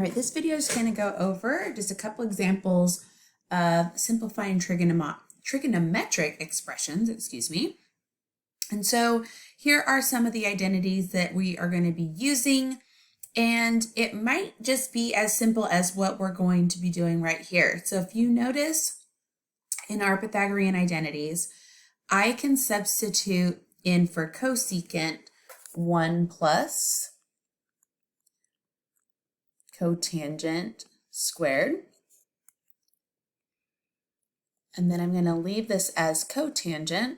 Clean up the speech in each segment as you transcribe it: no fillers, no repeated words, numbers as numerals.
All right, this video is going to go over just a couple examples of simplifying trigonometric expressions, And so here are some of the identities that we are going to be using, and it might just be as simple as what we're going to be doing right here. So if you notice in our Pythagorean identities, I can substitute in for cosecant 1 plus cotangent squared. And then I'm going to leave this as cotangent.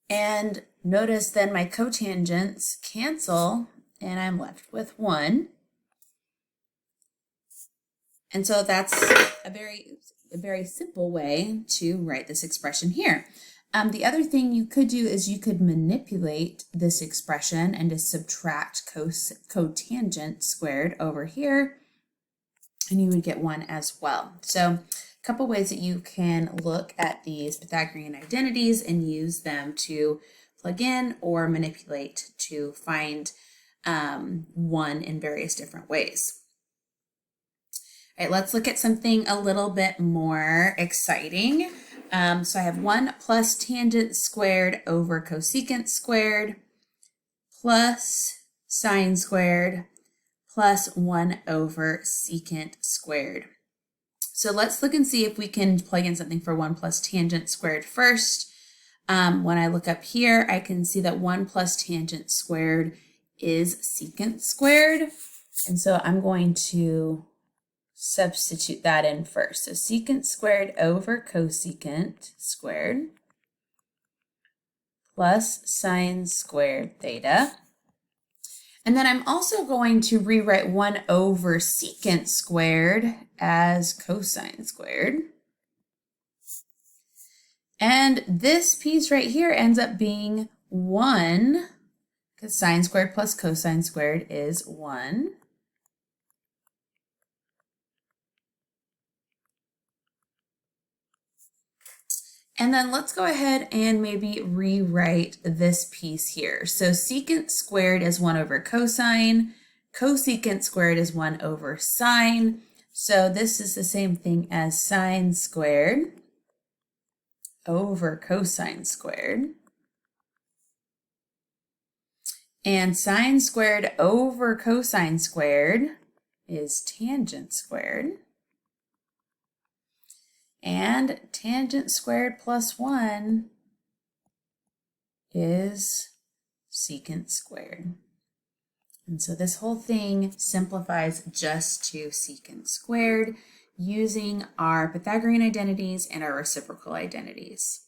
And notice then my cotangents cancel and I'm left with 1. And so that's a very simple way to write this expression here. The other thing you could do is you could manipulate this expression and just subtract cotangent squared over here, and you would get 1 as well. So a couple ways that you can look at these Pythagorean identities and use them to plug in or manipulate to find 1 in various different ways. All right, let's look at something a little bit more exciting. So I have 1 plus tangent squared over cosecant squared plus sine squared plus 1 over secant squared. So let's look and see if we can plug in something for 1 plus tangent squared first. When I look up here, I can see that 1 plus tangent squared is secant squared. And so I'm going to substitute that in first. So secant squared over cosecant squared plus sine squared theta. And then I'm also going to rewrite 1 over secant squared as cosine squared. And this piece right here ends up being 1, because sine squared plus cosine squared is 1. And then let's go ahead and maybe rewrite this piece here. So secant squared is 1 over cosine. Cosecant squared is 1 over sine. So this is the same thing as sine squared over cosine squared. And sine squared over cosine squared is tangent squared. And tangent squared plus 1 is secant squared. And so this whole thing simplifies just to secant squared using our Pythagorean identities and our reciprocal identities.